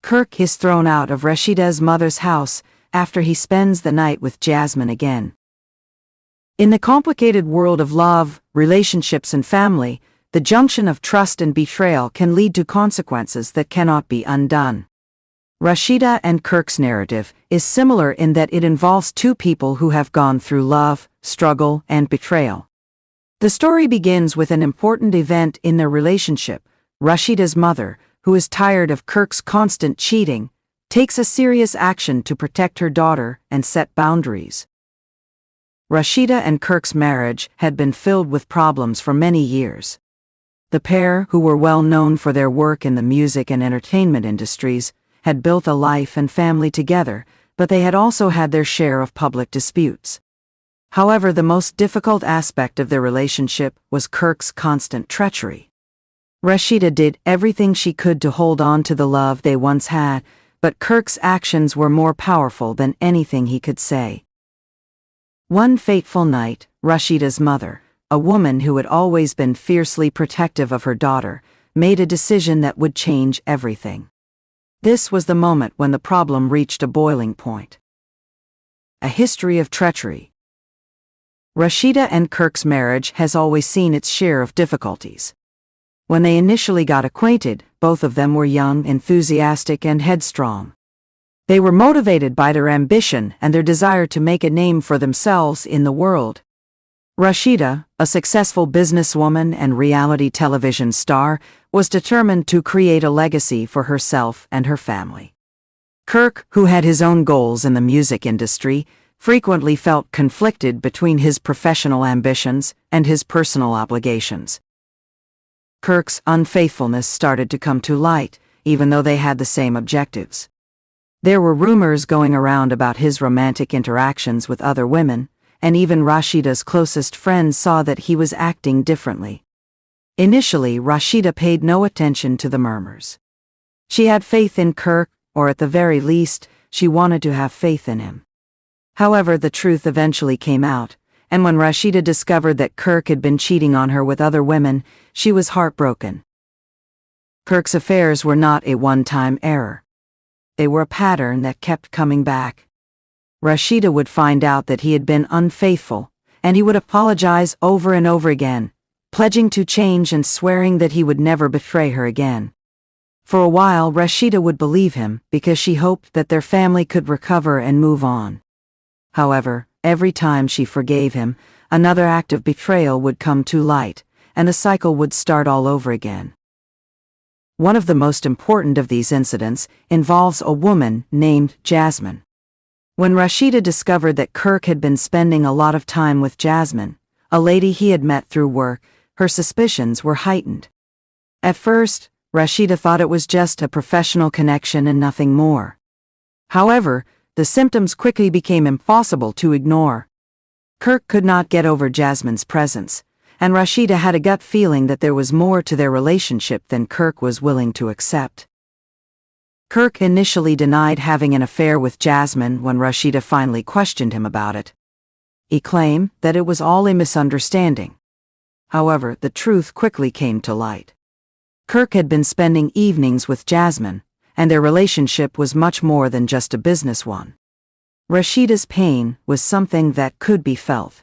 Kirk is thrown out of Rasheeda's mother's house after he spends the night with Jasmine again. In the complicated world of love, relationships and family, the junction of trust and betrayal can lead to consequences that cannot be undone. Rasheeda and Kirk's narrative is similar in that it involves two people who have gone through love, struggle, and betrayal. The story begins with an important event in their relationship. Rasheeda's mother, who is tired of Kirk's constant cheating, takes a serious action to protect her daughter and set boundaries. Rasheeda and Kirk's marriage had been filled with problems for many years. The pair, who were well known for their work in the music and entertainment industries, had built a life and family together, but they had also had their share of public disputes. However, the most difficult aspect of their relationship was Kirk's constant treachery. Rasheeda did everything she could to hold on to the love they once had, but Kirk's actions were more powerful than anything he could say. One fateful night, Rasheeda's mother, a woman who had always been fiercely protective of her daughter, made a decision that would change everything. This was the moment when the problem reached a boiling point. A history of treachery. Rasheeda and Kirk's marriage has always seen its share of difficulties. When they initially got acquainted, both of them were young, enthusiastic, and headstrong. They were motivated by their ambition and their desire to make a name for themselves in the world. Rasheeda, a successful businesswoman and reality television star, was determined to create a legacy for herself and her family. Kirk, who had his own goals in the music industry, frequently felt conflicted between his professional ambitions and his personal obligations. Kirk's unfaithfulness started to come to light, even though they had the same objectives. There were rumors going around about his romantic interactions with other women, and even Rasheeda's closest friends saw that he was acting differently. Initially, Rasheeda paid no attention to the murmurs. She had faith in Kirk, or at the very least, she wanted to have faith in him. However, the truth eventually came out, and when Rasheeda discovered that Kirk had been cheating on her with other women, she was heartbroken. Kirk's affairs were not a one-time error. They were a pattern that kept coming back. Rasheeda would find out that he had been unfaithful, and he would apologize over and over again, pledging to change and swearing that he would never betray her again. For a while, Rasheeda would believe him because she hoped that their family could recover and move on. However, every time she forgave him, another act of betrayal would come to light, and the cycle would start all over again. One of the most important of these incidents involves a woman named Jasmine. When Rasheeda discovered that Kirk had been spending a lot of time with Jasmine, a lady he had met through work, her suspicions were heightened. At first, Rasheeda thought it was just a professional connection and nothing more. However, the symptoms quickly became impossible to ignore. Kirk could not get over Jasmine's presence, and Rasheeda had a gut feeling that there was more to their relationship than Kirk was willing to accept. Kirk initially denied having an affair with Jasmine when Rasheeda finally questioned him about it. He claimed that it was all a misunderstanding. However, the truth quickly came to light. Kirk had been spending evenings with Jasmine, and their relationship was much more than just a business one. Rasheeda's pain was something that could be felt.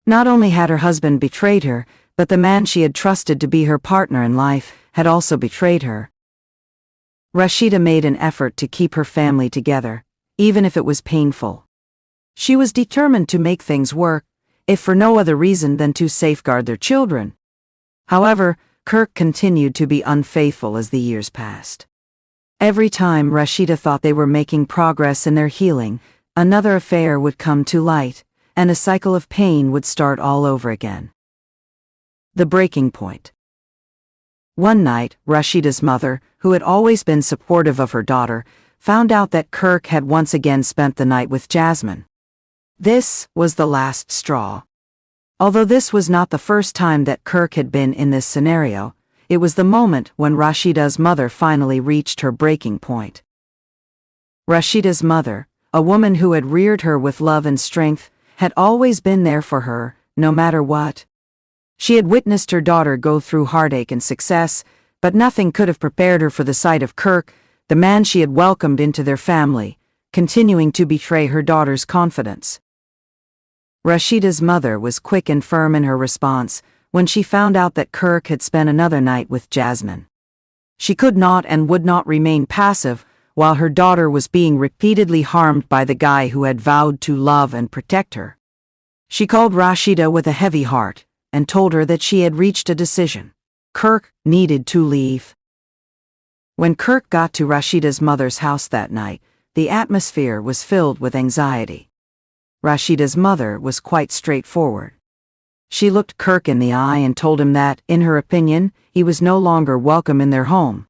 Not only had her husband betrayed her, but the man she had trusted to be her partner in life had also betrayed her. Rasheeda made an effort to keep her family together, even if it was painful. She was determined to make things work, if for no other reason than to safeguard their children. However, Kirk continued to be unfaithful as the years passed. Every time Rasheeda thought they were making progress in their healing, another affair would come to light, and a cycle of pain would start all over again. The breaking point. One night, Rasheeda's mother, who had always been supportive of her daughter, found out that Kirk had once again spent the night with Jasmine. This was the last straw. Although this was not the first time that Kirk had been in this scenario, it was the moment when Rasheeda's mother finally reached her breaking point. Rasheeda's mother, a woman who had reared her with love and strength, had always been there for her, no matter what. She had witnessed her daughter go through heartache and success, but nothing could have prepared her for the sight of Kirk, the man she had welcomed into their family, continuing to betray her daughter's confidence. Rasheeda's mother was quick and firm in her response when she found out that Kirk had spent another night with Jasmine. She could not and would not remain passive while her daughter was being repeatedly harmed by the guy who had vowed to love and protect her. She called Rasheeda with a heavy heart and told her that she had reached a decision. Kirk needed to leave. When Kirk got to Rasheeda's mother's house that night, the atmosphere was filled with anxiety. Rasheeda's mother was quite straightforward. She looked Kirk in the eye and told him that, in her opinion, he was no longer welcome in their home.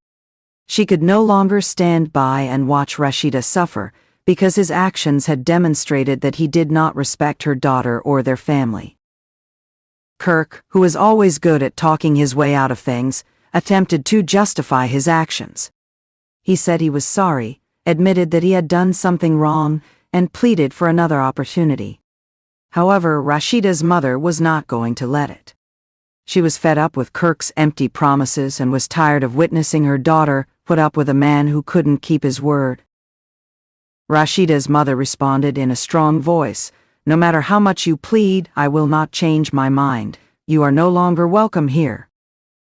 She could no longer stand by and watch Rasheeda suffer, because his actions had demonstrated that he did not respect her daughter or their family. Kirk, who was always good at talking his way out of things, attempted to justify his actions. He said he was sorry, admitted that he had done something wrong, and pleaded for another opportunity. However, Rasheeda's mother was not going to let it. She was fed up with Kirk's empty promises and was tired of witnessing her daughter put up with a man who couldn't keep his word. Rasheeda's mother responded in a strong voice, "No matter how much you plead, I will not change my mind. You are no longer welcome here.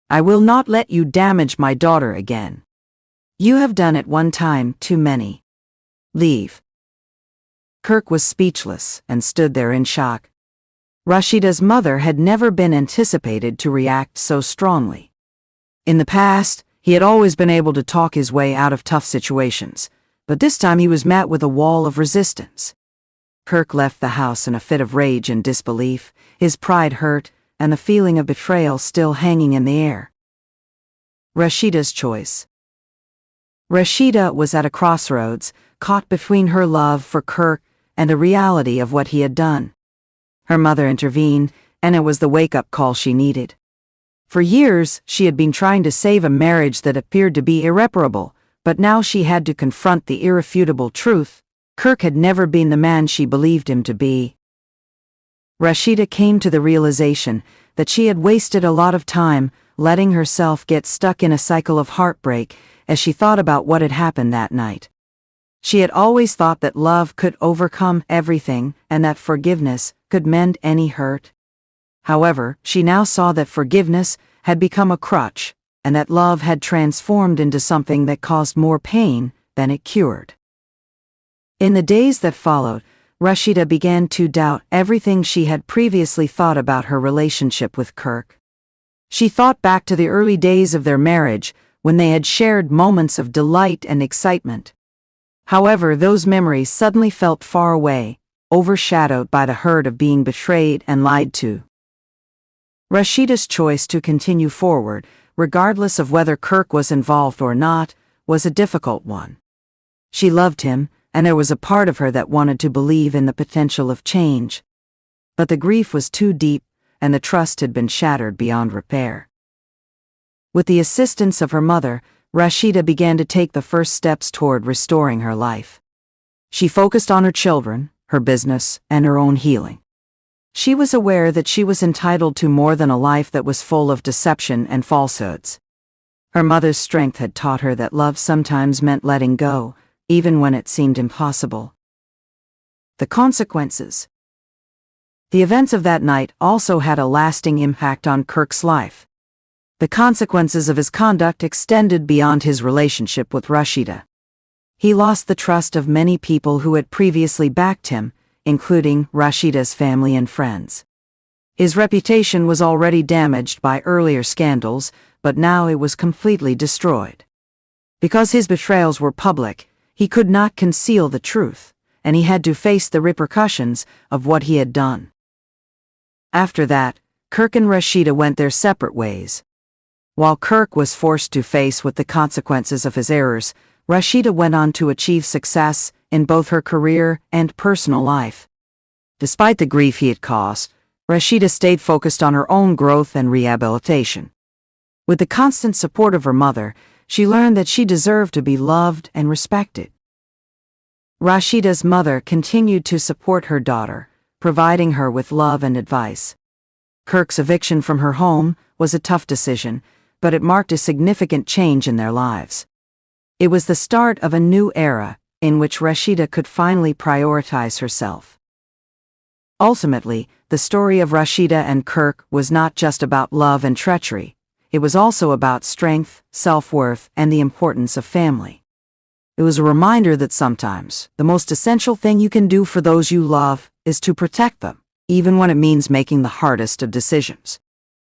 I will not let you damage my daughter again. You have done it one time too many. Leave." Kirk was speechless and stood there in shock. Rasheeda's mother had never been anticipated to react so strongly. In the past, he had always been able to talk his way out of tough situations, but this time he was met with a wall of resistance. Kirk left the house in a fit of rage and disbelief, his pride hurt, and the feeling of betrayal still hanging in the air. Rasheeda's choice. Rasheeda was at a crossroads, caught between her love for Kirk and the reality of what he had done. Her mother intervened, and it was the wake-up call she needed. For years, she had been trying to save a marriage that appeared to be irreparable, but now she had to confront the irrefutable truth: Kirk had never been the man she believed him to be. Rasheeda came to the realization that she had wasted a lot of time letting herself get stuck in a cycle of heartbreak as she thought about what had happened that night. She had always thought that love could overcome everything and that forgiveness could mend any hurt. However, she now saw that forgiveness had become a crutch, and that love had transformed into something that caused more pain than it cured. In the days that followed, Rasheeda began to doubt everything she had previously thought about her relationship with Kirk. She thought back to the early days of their marriage, when they had shared moments of delight and excitement. However, those memories suddenly felt far away, overshadowed by the hurt of being betrayed and lied to. Rasheeda's choice to continue forward, regardless of whether Kirk was involved or not, was a difficult one. She loved him, and there was a part of her that wanted to believe in the potential of change. But the grief was too deep, and the trust had been shattered beyond repair. With the assistance of her mother, Rasheeda began to take the first steps toward restoring her life. She focused on her children, her business, and her own healing. She was aware that she was entitled to more than a life that was full of deception and falsehoods. Her mother's strength had taught her that love sometimes meant letting go, even when it seemed impossible. The consequences. The events of that night also had a lasting impact on Kirk's life. The consequences of his conduct extended beyond his relationship with Rasheeda. He lost the trust of many people who had previously backed him, including Rasheeda's family and friends. His reputation was already damaged by earlier scandals, but now it was completely destroyed. Because his betrayals were public, he could not conceal the truth, and he had to face the repercussions of what he had done. After that, Kirk and Rasheeda went their separate ways. While Kirk was forced to face with the consequences of his errors, Rasheeda went on to achieve success in both her career and personal life. Despite the grief he had caused, Rasheeda stayed focused on her own growth and rehabilitation. With the constant support of her mother, she learned that she deserved to be loved and respected. Rasheeda's mother continued to support her daughter, providing her with love and advice. Kirk's eviction from her home was a tough decision, but it marked a significant change in their lives. It was the start of a new era in which Rasheeda could finally prioritize herself. Ultimately, the story of Rasheeda and Kirk was not just about love and treachery. It was also about strength, self-worth, and the importance of family. It was a reminder that sometimes the most essential thing you can do for those you love is to protect them, even when it means making the hardest of decisions.